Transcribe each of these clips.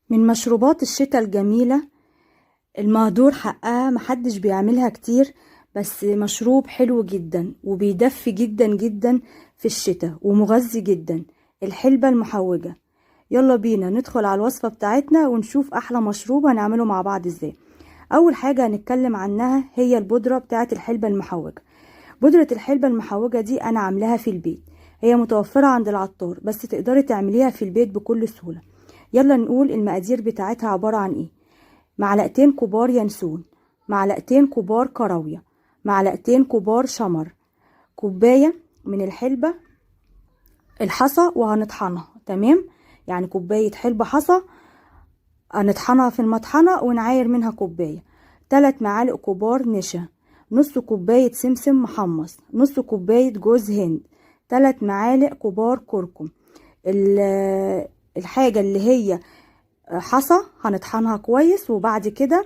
من مشروبات الشتاء الجميلة المهدور حقها، محدش بيعملها كتير، بس مشروب حلو جدا وبيدفي جدا جدا في الشتاء ومغذي جدا. الحلبة المحوجة. يلا بينا ندخل على الوصفة بتاعتنا ونشوف احلى مشروب هنعمله مع بعض ازاي. اول حاجة هنتكلم عنها هي البودرة بتاعت الحلبة المحوجة. بودرة الحلبة المحوجة دي انا عاملاها في البيت، هي متوفرة عند العطار، بس تقدري تعمليها في البيت بكل سهولة. يلا نقول المقادير بتاعتها عبارة عن ايه. معلقتين كبار ينسون، معلقتين كبار كراوية، معلقتين كبار شمر، كوباية من الحلبة الحصى وهنطحنها. تمام، يعني كوباية حلبة حصى هنطحنها في المطحنة ونعاير منها كوباية. 3 معالق كبار نشا، نص كوباية سمسم محمص، نص كوباية جوز هند، 3 معالق كبار كركم. الحاجة اللي هي حصى هنطحنها كويس، وبعد كده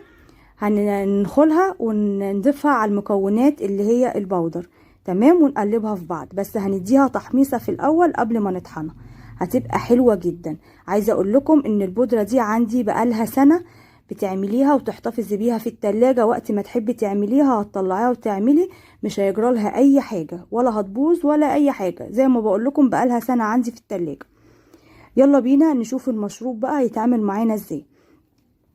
هننخلها ونضيفها على المكونات اللي هي البودر. تمام، ونقلبها في بعض، بس هنديها تحميصة في الاول قبل ما نطحنها، هتبقى حلوة جدا. عايزة اقول لكم ان البودرة دي عندي بقالها سنة بتعمليها وتحتفظي بيها في التلاجة، وقت ما تحبي تعمليها هتطلعيها وتعملي، مش هيجرى لها اي حاجة ولا هتبوظ ولا اي حاجة. زي ما بقول لكم بقالها سنة عندي في التلاجة. يلا بينا نشوف المشروب بقى يتعمل معانا ازاي.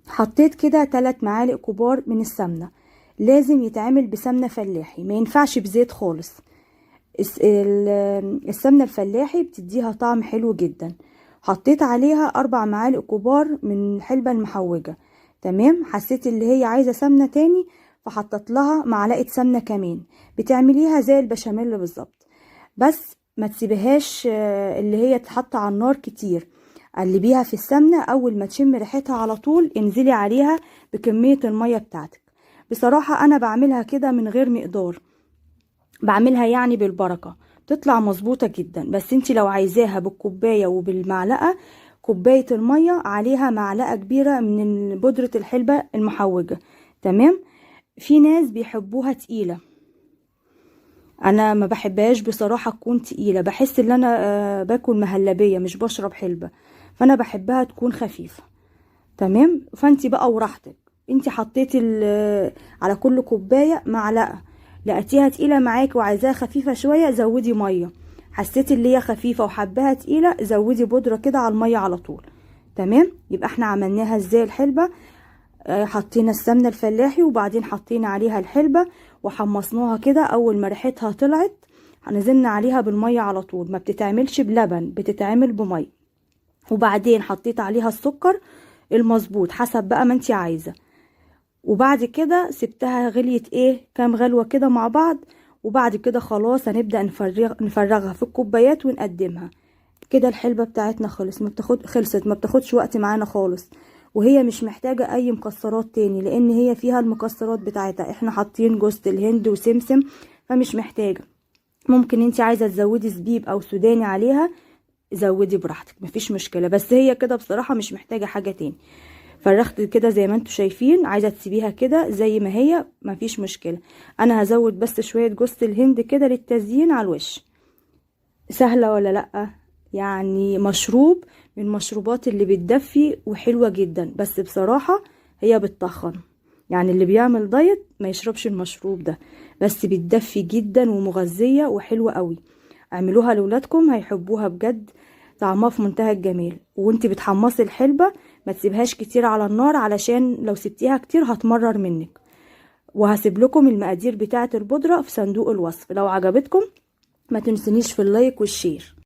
حطيت كده 3 معالق كبار من السمنة، لازم يتعمل بسمنة فلاحي، ما ينفعش بزيت خالص. السمنة الفلاحي بتديها طعم حلو جدا. حطيت عليها 4 معالق كبار من الحلبة المحوجة. تمام، حسيت اللي هي عايزة سمنة تاني فحطت لها معلقة سمنة كمان. بتعمليها زي البشاميل بالظبط، بس ما تسيبهاش اللي هي تحط على النار كتير. قلبيها في السمنة، اول ما تشم ريحتها على طول انزلي عليها بكمية المية بتاعتك. بصراحة انا بعملها كده من غير مقدار، بعملها يعني بالبركة، تطلع مظبوطة جدا. بس انتي لو عايزاها بالكوباية وبالمعلقة، كوباية المية عليها معلقة كبيرة من بودرة الحلبة المحوجة. تمام. في ناس بيحبوها تقيلة، انا ما بحبهاش بصراحة تكون تقيلة، بحس ان انا باكل مهلبية مش بشرب حلبة، فانا بحبها تكون خفيفة. تمام، فانتي بقى وراحتك. انتي حطيتي على كل كوباية معلقة، لقيتيها تقيلة معاكي وعايزاها خفيفة شوية زودي مية، حسيتي اللي هي خفيفة وحباها تقيلة زودي بودرة كده على المية على طول. تمام، يبقى احنا عملناها ازاي الحلبة. حطينا السمنة الفلاحي وبعدين حطينا عليها الحلبة وحمصناها كده. اول ما ريحتها طلعت نزلنا عليها بالمية على طول، ما بتتعملش بلبن، بتتعمل بمية. وبعدين حطيت عليها السكر المظبوط حسب بقى ما انتي عايزة. وبعد كده سبتها غليت كام غلوة كده مع بعض، وبعد كده خلاص هنبدأ نفرغها في الكوبايات ونقدمها. كده الحلبة بتاعتنا خلصت، ما بتاخدش وقت معانا خالص، وهي مش محتاجة اي مكسرات تاني، لان هي فيها المكسرات بتاعتها، احنا حاطين جوز الهند وسمسم، فمش محتاجة. ممكن انتي عايزة تزودي زبيب او سوداني عليها زودي براحتك، مفيش مشكلة، بس هي كده بصراحة مش محتاجة حاجة تاني. فرخت كده زي ما انتوا شايفين، عايزة تسيبيها كده زي ما هي مفيش مشكلة. انا هزود بس شوية جوز الهند كده للتزيين على الوش. سهلة ولا لأ؟ يعني مشروب من المشروبات اللي بتدفي وحلوة جدا، بس بصراحة هي بتطخن، يعني اللي بيعمل دايت ما يشربش المشروب ده، بس بتدفي جدا ومغذية وحلوة قوي. اعملوها لولادكم هيحبوها بجد، طعمها في منتهى الجمال. وانتي بتحمصي الحلبة ما تسيبهاش كتير على النار، علشان لو سبتيها كتير هتمرر منك. وهسيب لكم المقادير بتاعة البودرة في صندوق الوصف. لو عجبتكم ما تنسونيش في اللايك والشير.